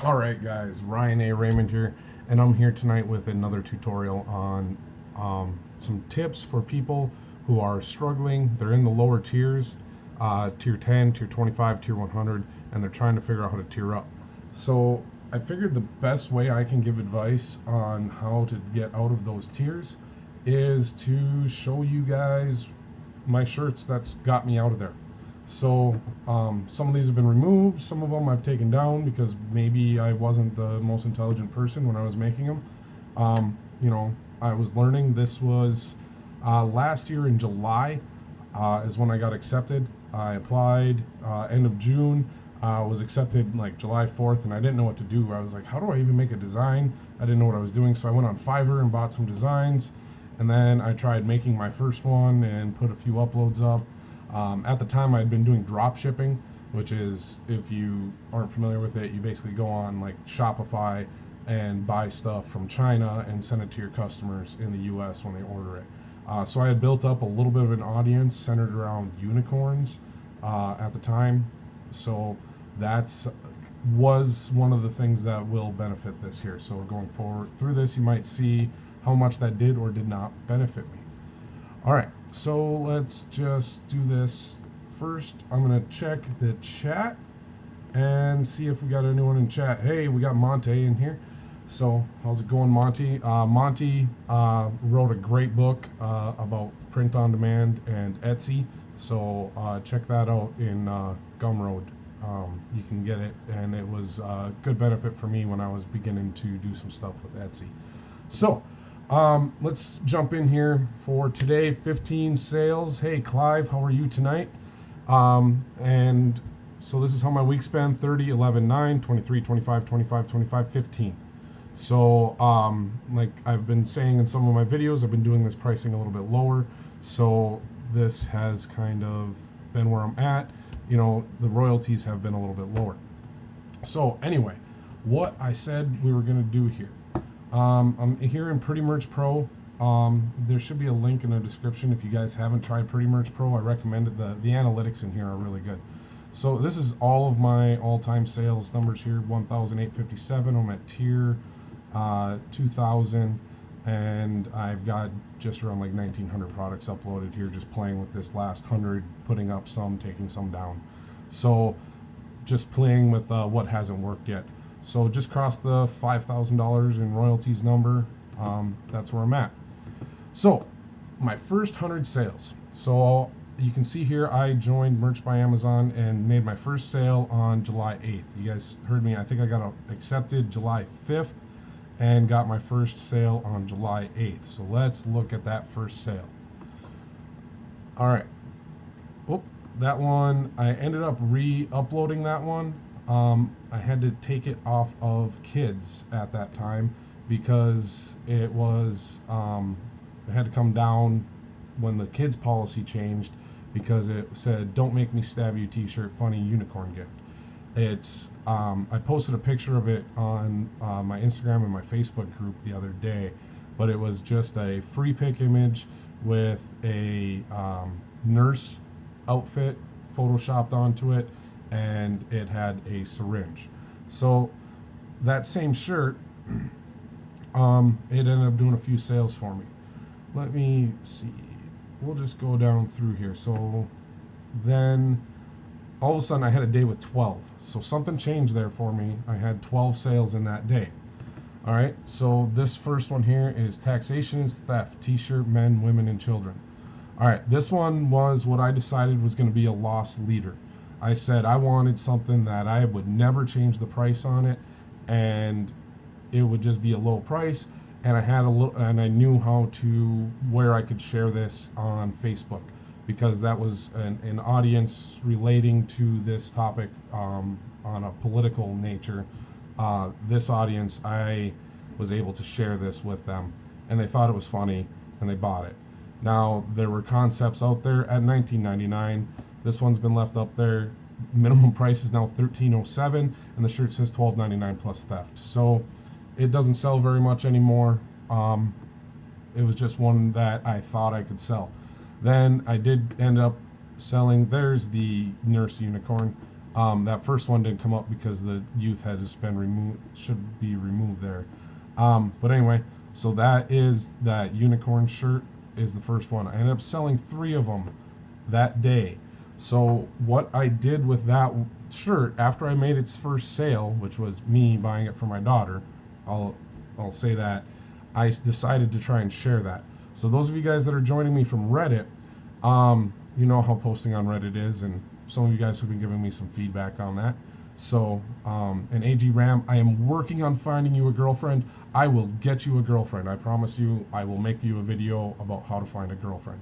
Alright guys, Ryan A. Raymond here, and I'm here tonight with another tutorial on some tips for people who are struggling. They're in the lower tiers, tier 10, tier 25, tier 100, and they're trying to figure out how to tier up. So I figured the best way I can give advice on how to get out of those tiers is to show you guys my shirts that's got me out of there. So some of these have been removed, some of them I've taken down because maybe I wasn't the most intelligent person when I was making them. I was learning. This was last year in July is when I got accepted. I applied end of June, was accepted like July 4th, and I didn't know what to do. I was like, how do I even make a design? I didn't know what I was doing, so I went on Fiverr and bought some designs, and then I tried making my first one and put a few uploads up. At the time, I'd been doing drop shipping, which is, if you aren't familiar with it, you basically go on like Shopify and buy stuff from China and send it to your customers in the US when they order it. So I had built up a little bit of an audience centered around unicorns at the time. So that's was one of the things that will benefit this here. So going forward through this, you might see how much that did or did not benefit me. All right, so let's just do this. First, I'm gonna check the chat and see if we got anyone in chat. Hey, we got Monte in here. So how's it going, Monty? Monty wrote a great book about print on demand and Etsy. So check that out in Gumroad. You can get it, and it was a good benefit for me when I was beginning to do some stuff with Etsy. So let's jump in here for today. 15 sales. Hey, Clive, how are you tonight? And so this is how my week's been: 30, 11, 9, 23, 25, 25, 25, 15. So like I've been saying in some of my videos, I've been doing this pricing a little bit lower. So this has kind of been where I'm at. You know, the royalties have been a little bit lower. So anyway, what I said we were going to do here. I'm here in Pretty Merch Pro. There should be a link in the description if you guys haven't tried Pretty Merch Pro. I recommend it. The analytics in here are really good. So this is all of my all-time sales numbers here. 1,857. I'm at tier 2,000, and I've got just around like 1,900 products uploaded here, just playing with this last 100, putting up some, taking some down. So just playing with what hasn't worked yet. So just crossed the $5,000 in royalties number. That's where I'm at. So my first 100 sales. So you can see here I joined Merch by Amazon and made my first sale on July 8th. You guys heard me. I think I got accepted July 5th and got my first sale on July 8th. So let's look at that first sale. All right. Oh, that one, I ended up re-uploading that one. I had to take it off of kids at that time because it was, it had to come down when the kids policy changed because it said, "Don't make me stab you t-shirt, funny unicorn gift." It's, I posted a picture of it on my Instagram and my Facebook group the other day, but it was just a free pick image with a nurse outfit photoshopped onto it, and it had a syringe. So that same shirt, it ended up doing a few sales for me. Let me see. We'll just go down through here. So then all of a sudden I had a day with 12. So something changed there for me. I had 12 sales in that day. All right, so this first one here is Taxation is Theft, t-shirt, men, women, and children. All right, this one was what I decided was going to be a loss leader. I said I wanted something that I would never change the price on it, and it would just be a low price. And I had a little, and I knew how to where I could share this on Facebook, because that was an audience relating to this topic on a political nature. This audience, I was able to share this with them, and they thought it was funny, and they bought it. Now, there were concepts out there at $19.99. This one's been left up there. Minimum price is now $13.07, and the shirt says $12.99 plus theft. So it doesn't sell very much anymore. It was just one that I thought I could sell. Then I did end up selling. There's the nurse unicorn. That first one didn't come up because the youth had just been removed, should be removed there. But anyway, so that is that unicorn shirt is the first one. I ended up selling 3 of them that day. So what I did with that shirt after I made its first sale, which was me buying it for my daughter, I'll say that, I decided to try and share that. So those of you guys that are joining me from Reddit, you know how posting on Reddit is, and some of you guys have been giving me some feedback on that. So, and AG Ram, I am working on finding you a girlfriend. I will get you a girlfriend. I promise you, I will make you a video about how to find a girlfriend.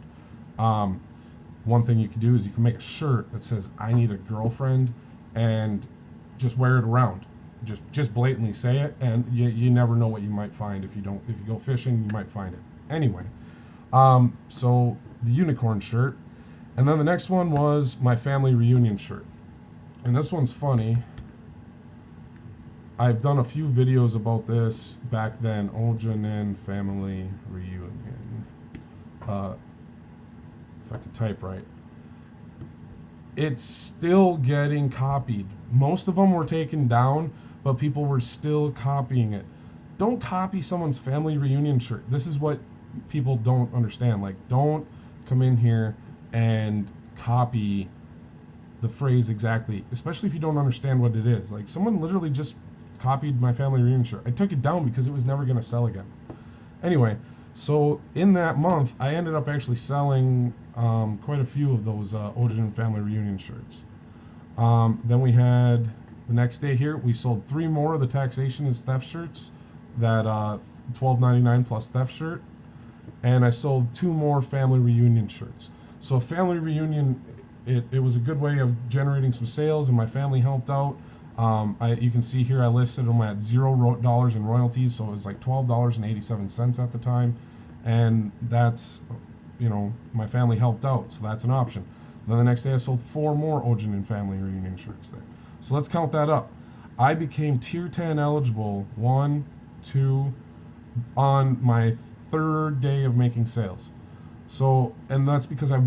One thing you can do is you can make a shirt that says, I need a girlfriend, and just wear it around. Just blatantly say it, and you never know what you might find. If you go fishing, you might find it. Anyway, so the unicorn shirt. And then the next one was my family reunion shirt. And this one's funny. I've done a few videos about this back then. Ojanen family reunion. If I could type right. It's still getting copied. Most of them were taken down, but people were still copying it. Don't copy someone's family reunion shirt. This is what people don't understand. Like, don't come in here and copy the phrase exactly, especially if you don't understand what it is. Like, someone literally just copied my family reunion shirt. I took it down because it was never going to sell again. Anyway, so in that month, I ended up actually selling quite a few of those Odin family reunion shirts. Then we had the next day here, we sold 3 more of the taxation is theft shirts, that $12.99 plus theft shirt, and I sold 2 more family reunion shirts. So a family reunion, it was a good way of generating some sales, and my family helped out. You can see here I listed them at $0 in royalties, so it was like $12.87 at the time, and that's, you know, my family helped out, so that's an option. Then the next day I sold 4 more Ojanen family reunion shirts there. So let's count that up. I became tier 10 eligible, 1, 2, on my 3rd day of making sales. So, and that's because I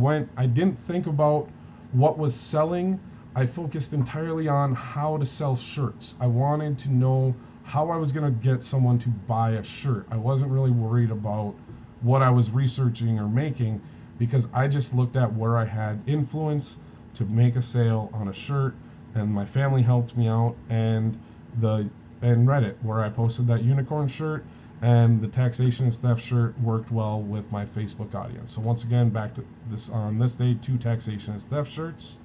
didn't think about what was selling. I focused entirely on how to sell shirts. I wanted to know how I was going to get someone to buy a shirt. I wasn't really worried about what I was researching or making, because I just looked at where I had influence to make a sale on a shirt, and my family helped me out, and Reddit, where I posted that unicorn shirt, and the taxation is theft shirt worked well with my Facebook audience. So once again, back to this, on this day, 2 taxation is theft shirts.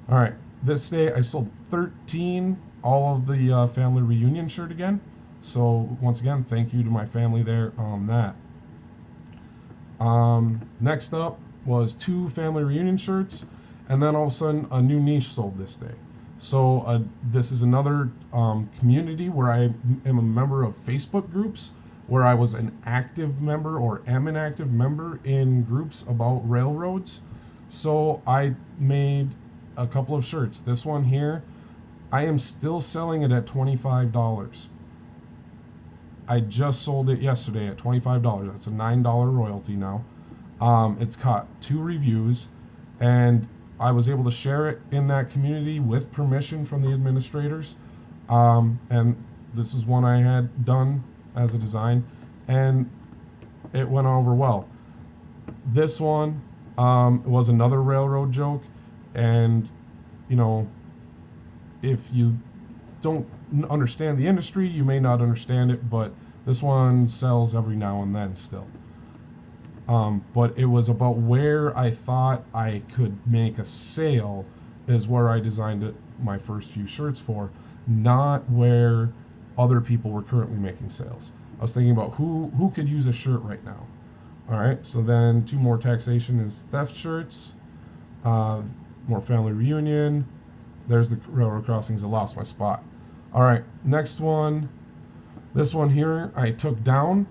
All right, this day I sold 13, all of the family reunion shirt again. So once again, thank you to my family there on that. Next up was 2 family reunion shirts, and then all of a sudden a new niche sold this day. So this is another community where I am a member of Facebook groups, where I was an active member, or am an active member in groups about railroads. So I made a couple of shirts. This one here, I am still selling it at $25. I just sold it yesterday at $25. That's a $9 royalty now. It's caught 2 reviews, and I was able to share it in that community with permission from the administrators. And this is one I had done as a design, and it went over well. This one was another railroad joke, and you know, if you don't understand the industry, you may not understand it, but this one sells every now and then still. But it was about where I thought I could make a sale is where I designed it, my first few shirts for, not where other people were currently making sales. I was thinking about who could use a shirt right now. All right, so then 2 more taxation is theft shirts, more family reunion. There's the railroad crossings. I lost my spot. All right, next one. This one here I took down.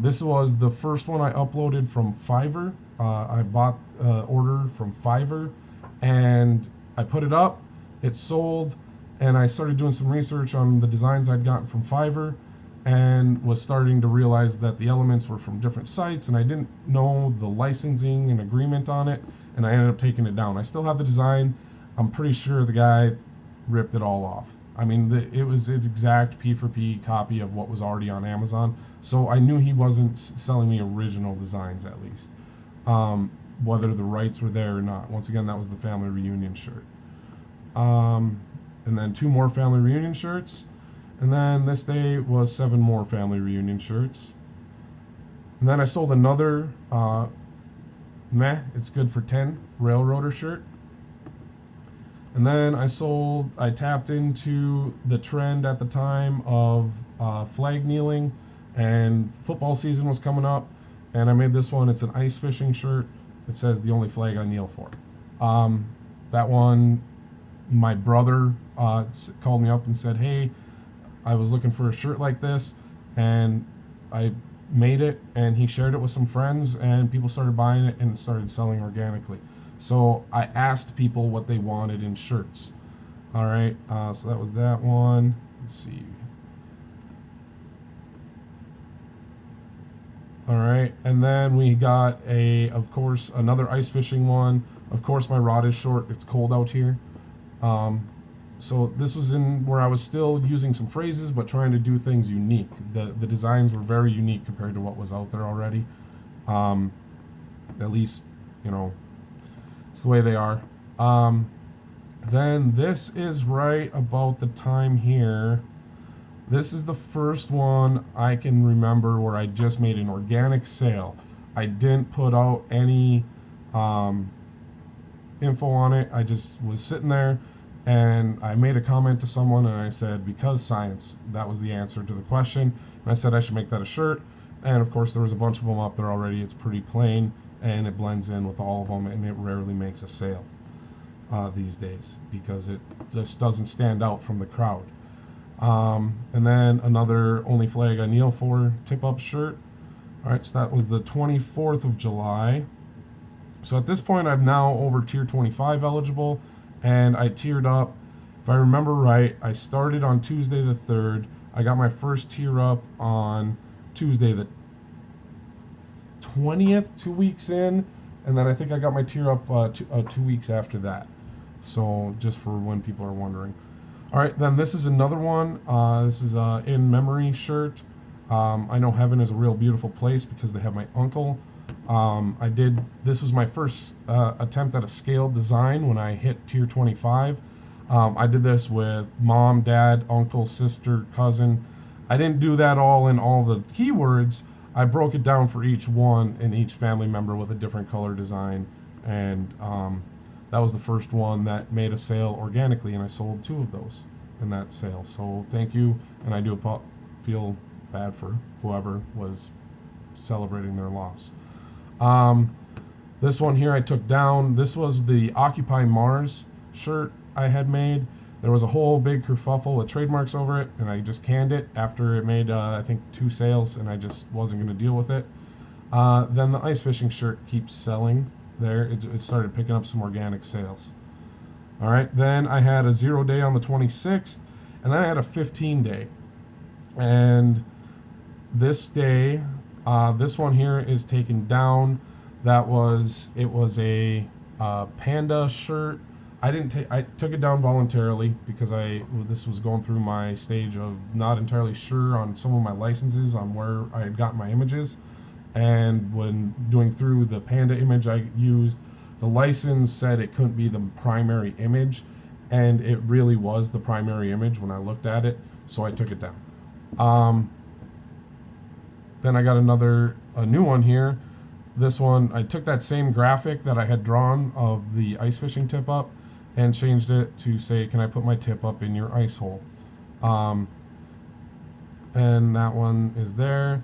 This was the first one I uploaded from Fiverr. I bought order from Fiverr, and I put it up. It sold, and I started doing some research on the designs I'd gotten from Fiverr, and was starting to realize that the elements were from different sites, and I didn't know the licensing and agreement on it, and I ended up taking it down. I still have the design. I'm pretty sure the guy ripped it all off. I mean, it was an exact P for P copy of what was already on Amazon. So I knew he wasn't selling me original designs, at least. Whether the rights were there or not. Once again, that was the family reunion shirt. And then 2 more family reunion shirts. And then this day was 7 more family reunion shirts. And then I sold another it's good for 10 railroader shirt. And then I tapped into the trend at the time of flag kneeling, and football season was coming up, and I made this one. It's an ice fishing shirt. It says the only flag I kneel for. That one, my brother called me up and said, hey, I was looking for a shirt like this, and I made it, and he shared it with some friends, and people started buying it, and it started selling organically. So I asked people what they wanted in shirts. All right, so that was that one. Let's see. All right, and then we got of course, another ice fishing one. Of course, my rod is short. It's cold out here. So this was in where I was still using some phrases, but trying to do things unique. The designs were very unique compared to what was out there already. At least, it's the way they are. Then this is right about the time here. This is the first one I can remember where I just made an organic sale. I didn't put out any info on it. I just was sitting there, and I made a comment to someone, and I said, because science. That was the answer to the question. And I said I should make that a shirt. And of course, there was a bunch of them up there already. It's pretty plain, and it blends in with all of them, and it rarely makes a sale these days because it just doesn't stand out from the crowd. And then another Only Flag I Kneel For tip-up shirt. All right, so that was the 24th of July. So at this point, I'm now over tier 25 eligible, and I tiered up. If I remember right, I started on Tuesday the 3rd. I got my first tier up on Tuesday the 20th, 2 weeks in, and then I think I got my tier up 2 weeks after that. So just for when people are wondering. All right, then this is another one. This is an In Memory shirt. I know heaven is a real beautiful place because they have my uncle. This was my first attempt at a scaled design when I hit tier 25. I did this with mom, dad, uncle, sister, cousin. I didn't do that all in all the keywords. I broke it down for each one and each family member with a different color design. And that was the first one that made a sale organically, and I sold 2 of those in that sale. So thank you, and I do feel bad for whoever was celebrating their loss. This one here I took down. This was the Occupy Mars shirt I had made. There was a whole big kerfuffle with trademarks over it, and I just canned it after it made, I think, 2 sales, and I just wasn't going to deal with it. Then the ice fishing shirt keeps selling there. It started picking up some organic sales. All right, then I had a 0 day on the 26th, and then I had a 15 day. And this day, this one here is taken down. It was a panda shirt. I took it down voluntarily because this was going through my stage of not entirely sure on some of my licenses on where I had gotten my images. And when doing through the panda image I used, the license said it couldn't be the primary image, and it really was the primary image when I looked at it, so I took it down. Then I got a new one here. This one, I took that same graphic that I had drawn of the ice fishing tip up and changed it to say, can I put my tip up in your ice hole? And that one is there.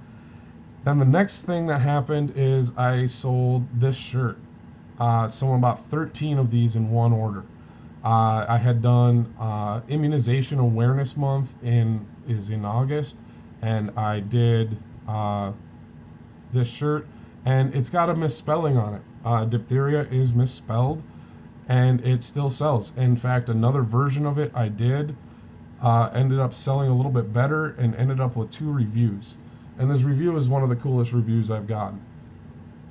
Then the next thing that happened is I sold this shirt. Sold about 13 of these in one order. I had done Immunization Awareness Month in August, and I did this shirt, and it's got a misspelling on it. Diphtheria is misspelled, and it still sells. In fact, another version of it I did ended up selling a little bit better and ended up with 2 reviews. And this review is one of the coolest reviews I've gotten.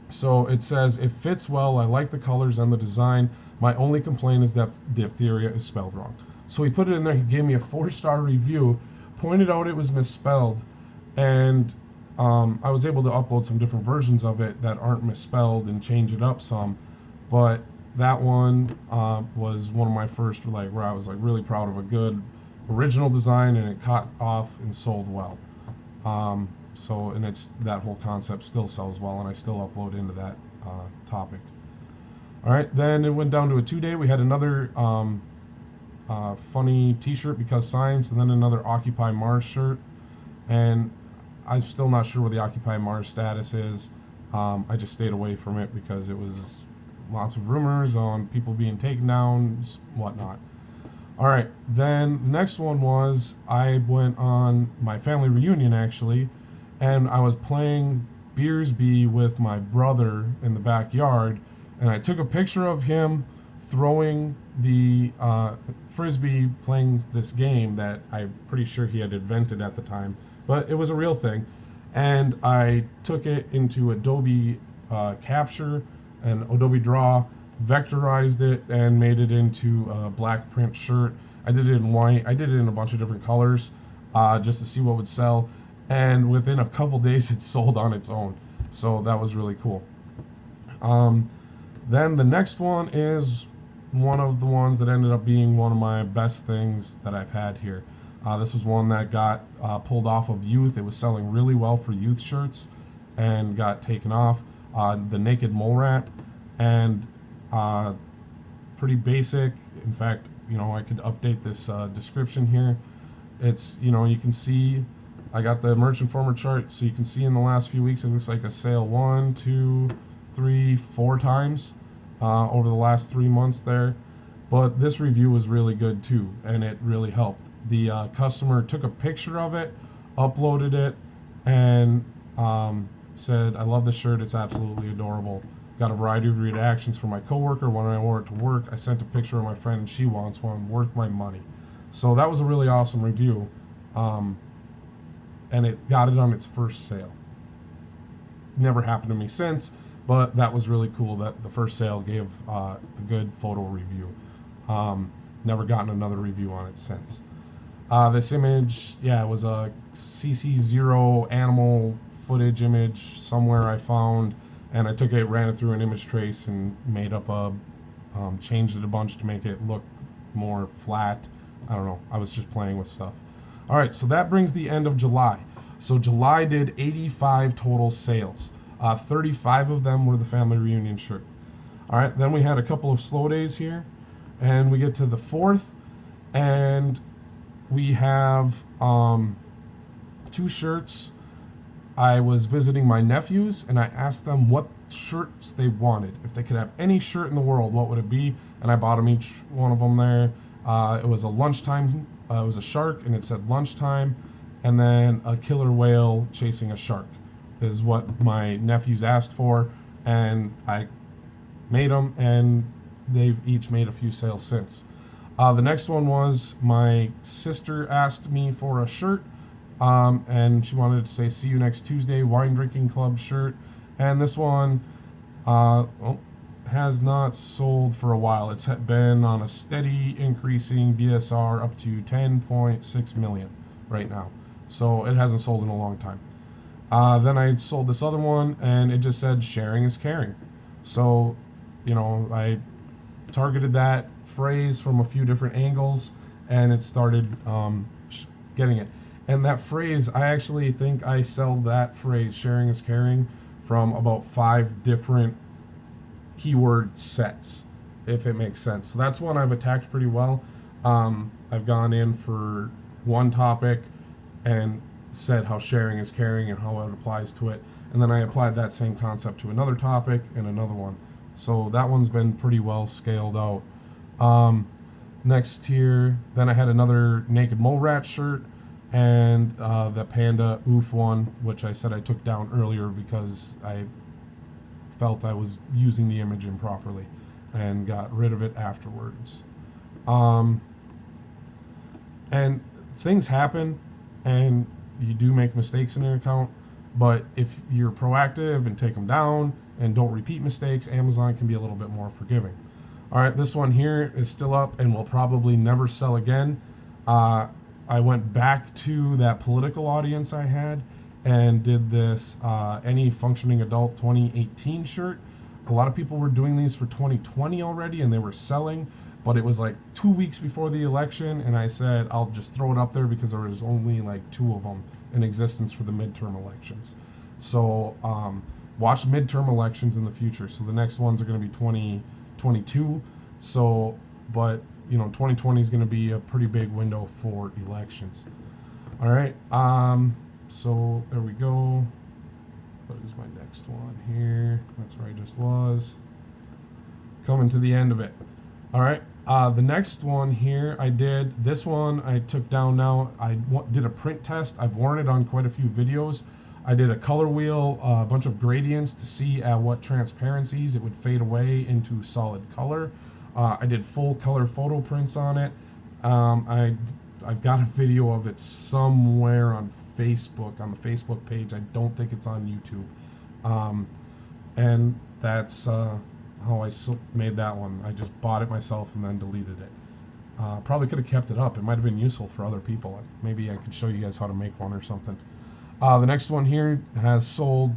So it says, it fits well. I like the colors and the design. My only complaint is that diphtheria is spelled wrong. So he put it in there. He gave me a 4-star review, pointed out it was misspelled, and I was able to upload some different versions of it that aren't misspelled and change it up some. But that one was one of my first, like, where I was like really proud of a good original design, and it caught off and sold well. So, and it's, that whole concept still sells well, and I still upload into that topic. All right, then it went down to a 2-day. We had another funny t-shirt because science, and then another Occupy Mars shirt. And I'm still not sure what the Occupy Mars status is. I just stayed away from it because it was lots of rumors on people being taken down, whatnot. All right, then the next one was I went on my family reunion actually, and I was playing Beersby with my brother in the backyard, and I took a picture of him throwing the frisbee, playing this game that I'm pretty sure he had invented at the time, but it was a real thing. And I took it into Adobe Capture and Adobe Draw, vectorized it, and made it into a black print shirt. I did it in white. I did it in a bunch of different colors just to see what would sell. And within a couple days, it sold on its own. So that was really cool. Then the next one is one of the ones that ended up being one of my best things that I've had here. This was one that got pulled off of youth. It was selling really well for youth shirts and got taken off. The Naked Mole Rat, and pretty basic. In fact, I could update this description here. It's, you can see I got the Merch Informer chart, so you can see in the last few weeks it looks like a sale 1, 2, 3, 4 times over the last 3 months there. But this review was really good too, and it really helped. The customer took a picture of it, uploaded it, and said, "I love this shirt, it's absolutely adorable." Got a variety of reactions from my coworker when I wore it to work. I sent a picture of my friend, and she wants one, worth my money. So that was a really awesome review, and it got it on its first sale. Never happened to me since, but that was really cool that the first sale gave a good photo review. Never gotten another review on it since. This image, it was a CC0 animal footage image somewhere I found, and I took it, ran it through an image trace, and made up changed it a bunch to make it look more flat. I don't know. I was just playing with stuff. All right, so that brings the end of July. So July did 85 total sales. 35 of them were the family reunion shirt. All right, then we had a couple of slow days here, and we get to the 4th, and we have 2 shirts. I was visiting my nephews, and I asked them what shirts they wanted. If they could have any shirt in the world, what would it be? And I bought them each one of them there. It was a lunchtime. It was a shark, and it said lunchtime, and then a killer whale chasing a shark is what my nephews asked for, and I made them, and they've each made a few sales since. The next one was my sister asked me for a shirt, and she wanted to say "See you next Tuesday" wine drinking club shirt, and this one has not sold for a while. It's been on a steady increasing BSR up to 10.6 million right now, so it hasn't sold in a long time. Then I sold this other one, and it just said "sharing is caring," so I targeted that phrase from a few different angles, and it started getting it. And that phrase, I actually think I sell that phrase, "sharing is caring," from about 5 different keyword sets, if it makes sense. So that's one I've attacked pretty well. I've gone in for one topic and said how sharing is caring and how it applies to it, and then I applied that same concept to another topic and another one. So that one's been pretty well scaled out. Next here, then I had another Naked Mole Rat shirt, and the Panda Oof one, which I said I took down earlier because I felt I was using the image improperly, and got rid of it afterwards. And things happen, and you do make mistakes in an account, but if you're proactive and take them down and don't repeat mistakes, Amazon can be a little bit more forgiving. All right, this one here is still up and will probably never sell again. I went back to that political audience I had and did this Any Functioning Adult 2018 shirt. A lot of people were doing these for 2020 already and they were selling, but it was like 2 weeks before the election, and I said I'll just throw it up there because there was only like 2 of them in existence for the midterm elections. So watch midterm elections in the future. So the next ones are going to be 2022. So, but 2020 is going to be a pretty big window for elections. All right. So there we go. What is my next one here? That's where I just was. Coming to the end of it. All right. The next one here, this one I took down now. I did a print test. I've worn it on quite a few videos. I did a color wheel, a bunch of gradients to see at what transparencies it would fade away into solid color. I did full color photo prints on it. I've got a video of it somewhere on Facebook, on the Facebook page. I don't think it's on YouTube. And that's how I made that one. I just bought it myself and then deleted it. Probably could have kept it up. It might have been useful for other people. Maybe I could show you guys how to make one or something. The next one here has sold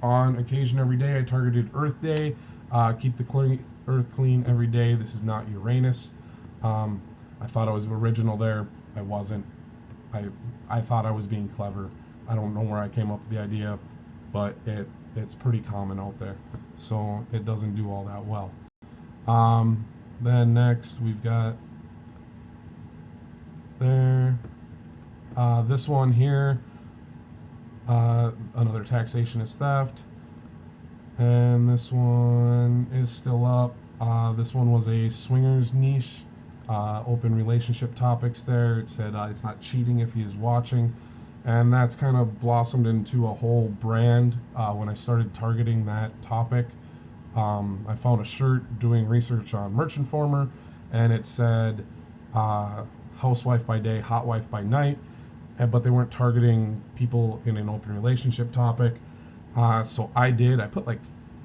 on occasion every day. I targeted Earth Day. Keep the Earth clean every day. This is not Uranus. I thought I was original there. I wasn't. I thought I was being clever. I don't know where I came up with the idea, but it's pretty common out there. So it doesn't do all that well. Then next we've got there. This one here. Another taxation is theft. And this one is still up. This one was a swingers niche, open relationship topics there. It said it's not cheating if he is watching. And that's kind of blossomed into a whole brand when I started targeting that topic. I found a shirt doing research on Merch Informer, and it said housewife by day, hot wife by night. But they weren't targeting people in an open relationship topic. So I put like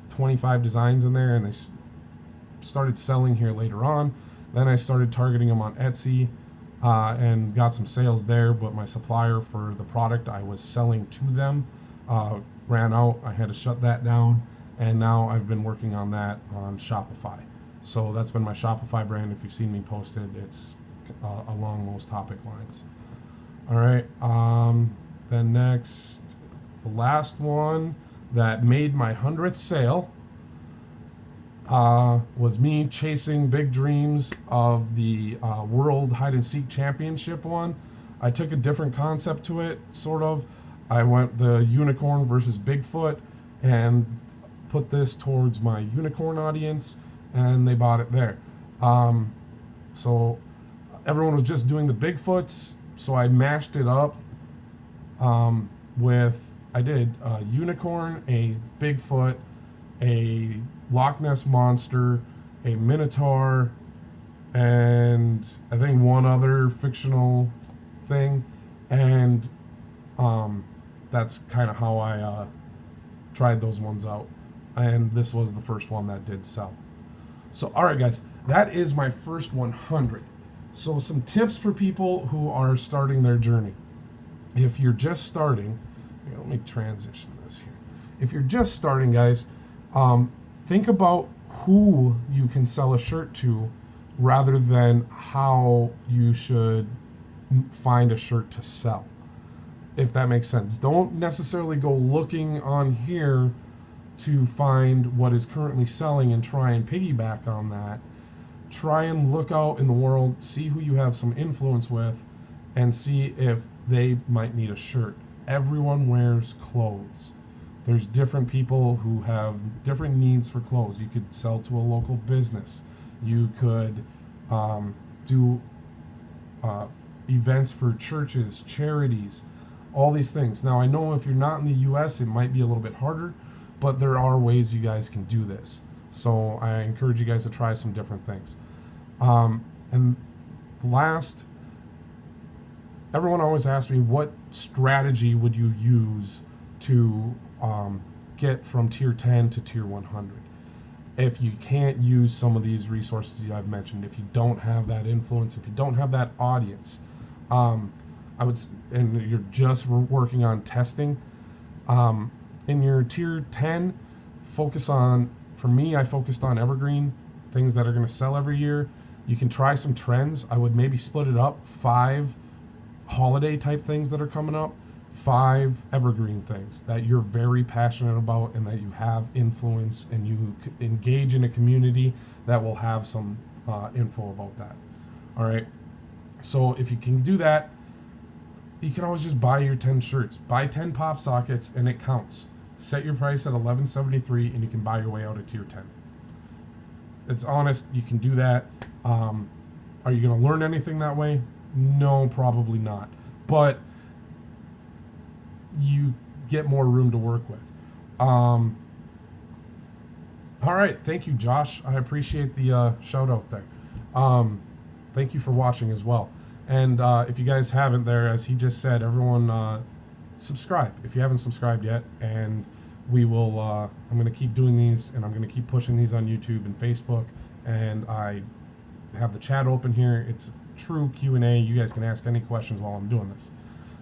25 designs in there, and they started selling here later on. Then I started targeting them on Etsy and got some sales there, but my supplier for the product I was selling to them ran out. I had to shut that down, and now I've been working on that on Shopify. So that's been my Shopify brand. If you've seen me posted, it's along those topic lines. All right, then next, the last one that made my 100th sale was me chasing big dreams of the World Hide and Seek Championship one. I took a different concept to it, sort of. I went the unicorn versus Bigfoot and put this towards my unicorn audience, and they bought it there. So everyone was just doing the Bigfoots. So I mashed it up I did a unicorn, a Bigfoot, a Loch Ness Monster, a Minotaur, and I think one other fictional thing. And that's kind of how I tried those ones out. And this was the first one that did sell. So, all right, guys, that is my first 100. So some tips for people who are starting their journey. If you're just starting, let me transition this here. If you're just starting, guys, think about who you can sell a shirt to rather than how you should find a shirt to sell, if that makes sense. Don't necessarily go looking on here to find what is currently selling and try and piggyback on that. Try and look out in the world, see who you have some influence with, and see if they might need a shirt. Everyone wears clothes. There's different people who have different needs for clothes. You could sell to a local business. You could do events for churches, charities, all these things. Now, I know if you're not in the US, it might be a little bit harder, but there are ways you guys can do this. So I encourage you guys to try some different things. And last, everyone always asks me, what strategy would you use to get from tier 10 to tier 100? if you can't use some of these resources I've mentioned, if you don't have that influence, if you don't have that audience, and you're just working on testing, in your tier 10, for me, I focused on evergreen, things that are going to sell every year. You can try some trends. I would maybe split it up, 5 holiday type things that are coming up, 5 evergreen things that you're very passionate about and that you have influence, and you engage in a community that will have some info about that. All right. So if you can do that, you can always just buy your 10 shirts, buy 10 pop sockets, and it counts. Set your price at $11.73, and you can buy your way out of tier 10. It's honest. You can do that. Are you going to learn anything that way? No, probably not. But you get more room to work with. All right. Thank you, Josh. I appreciate the shout out there. Thank you for watching as well. And if you guys haven't there, as he just said, everyone subscribe if you haven't subscribed yet. And we will, I'm going to keep doing these, and I'm going to keep pushing these on YouTube and Facebook. And I have the chat open here. It's true Q&A. You guys can ask any questions while I'm doing this.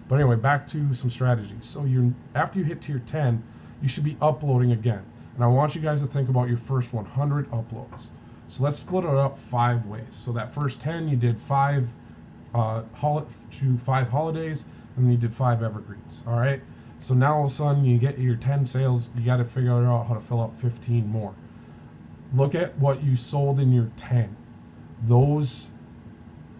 But anyway, back to some strategies. So after you hit tier 10, you should be uploading again. And I want you guys to think about your first 100 uploads. So let's split it up 5 ways. So that first 10, you did 5 holidays, and then you did 5 evergreens. All right. So now all of a sudden you get your 10 sales. You got to figure out how to fill up 15 more. Look at what you sold in your 10. Those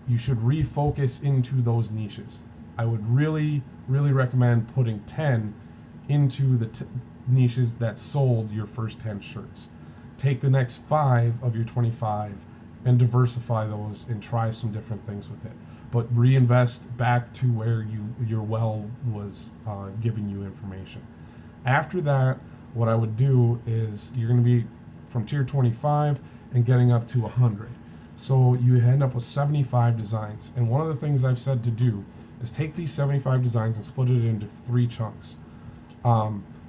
you should refocus into those niches. I would really, really recommend putting 10 into the niches that sold your first 10 shirts. Take the next 5 of your 25 and diversify those and try some different things with it. But reinvest back to where your well was giving you information. After that, what I would do is you're going to be from tier 25 and getting up to 100. So you end up with 75 designs. And one of the things I've said to do is take these 75 designs and split it into 3 chunks.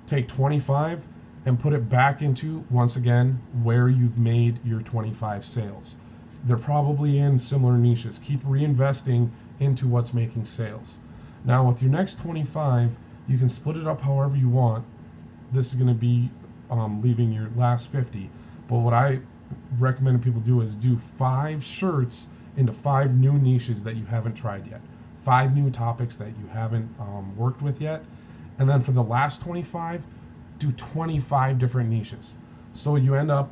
Take 25 and put it back into, once again, where you've made your 25 sales. They're probably in similar niches. Keep reinvesting into what's making sales. Now with your next 25, you can split it up however you want. This is going to be leaving your last 50. But what I recommend people do is do 5 shirts into 5 new niches that you haven't tried yet. 5 new topics that you haven't worked with yet. And then for the last 25, do 25 different niches. So what you end up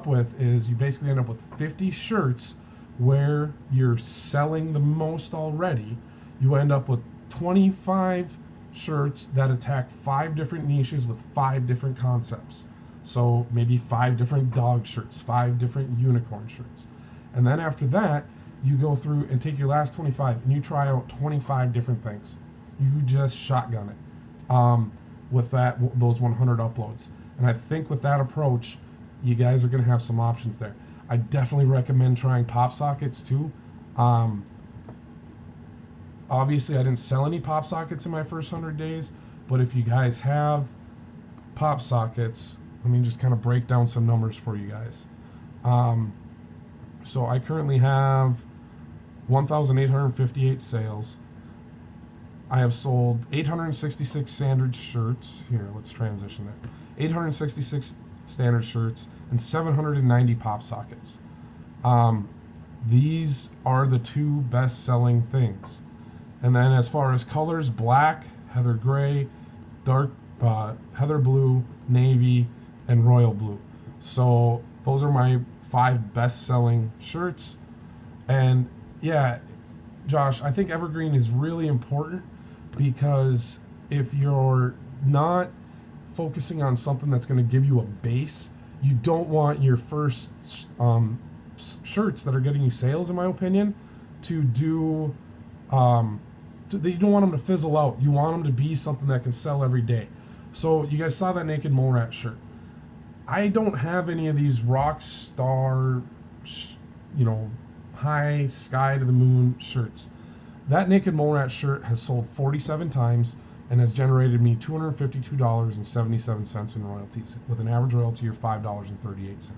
with is you basically end up with 50 shirts where you're selling the most already. You end up with 25 shirts that attack 5 different niches with 5 different concepts. So maybe 5 different dog shirts, 5 different unicorn shirts. And then after that, you go through and take your last 25 and you try out 25 different things. You just shotgun it with those 100 uploads. And I think with that approach, you guys are going to have some options there. I definitely recommend trying pop sockets too. Obviously, I didn't sell any pop sockets in my first 100 days, but if you guys have pop sockets, let me just kind of break down some numbers for you guys. So I currently have 1,858 sales. I have sold 866 standard shirts. Here, let's transition that. 866 standard shirts and 790 pop sockets. These are the 2 best-selling things. And then as far as colors, black, heather gray, dark heather blue, navy, and royal blue. So those are my 5 best-selling shirts. And yeah, Josh, I think evergreen is really important, because if you're not focusing on something that's going to give you a base, you don't want your first shirts that are getting you sales, in my opinion, to do you don't want them to fizzle out. You want them to be something that can sell every day. So you guys saw that naked mole rat shirt. I don't have any of these rock star high sky to the moon shirts. That naked mole rat shirt has sold 47 times, and has generated me $252.77 in royalties, with an average royalty of $5.38.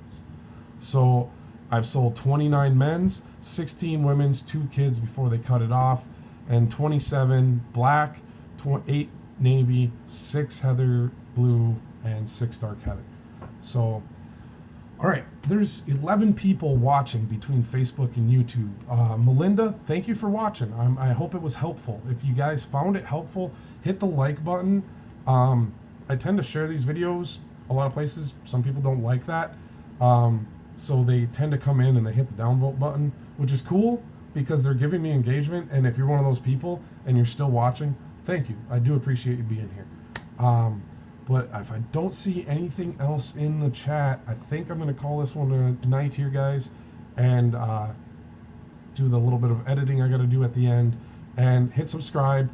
So I've sold 29 men's, 16 women's, 2 kids before they cut it off, and 27 black, 8 navy, 6 heather blue, and 6 dark heather. So, all right, there's 11 people watching between Facebook and YouTube. Melinda, thank you for watching. I hope it was helpful. If you guys found it helpful, hit the like button. I tend to share these videos a lot of places. Some people don't like that. So they tend to come in and they hit the downvote button, which is cool because they're giving me engagement. And if you're one of those people and you're still watching, thank you. I do appreciate you being here. But if I don't see anything else in the chat, I think I'm going to call this one a night here, guys, and do the little bit of editing I got to do at the end, and hit subscribe.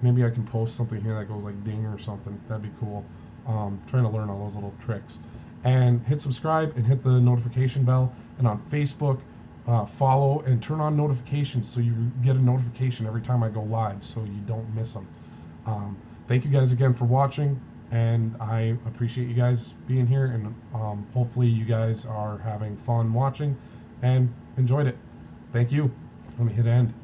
Maybe I can post something here that goes like ding or something. That'd be cool. Trying to learn all those little tricks. And hit subscribe and hit the notification bell. And on Facebook, follow and turn on notifications so you get a notification every time I go live so you don't miss them. Thank you guys again for watching, and I appreciate you guys being here, and hopefully you guys are having fun watching and enjoyed it. Thank you. Let me hit end.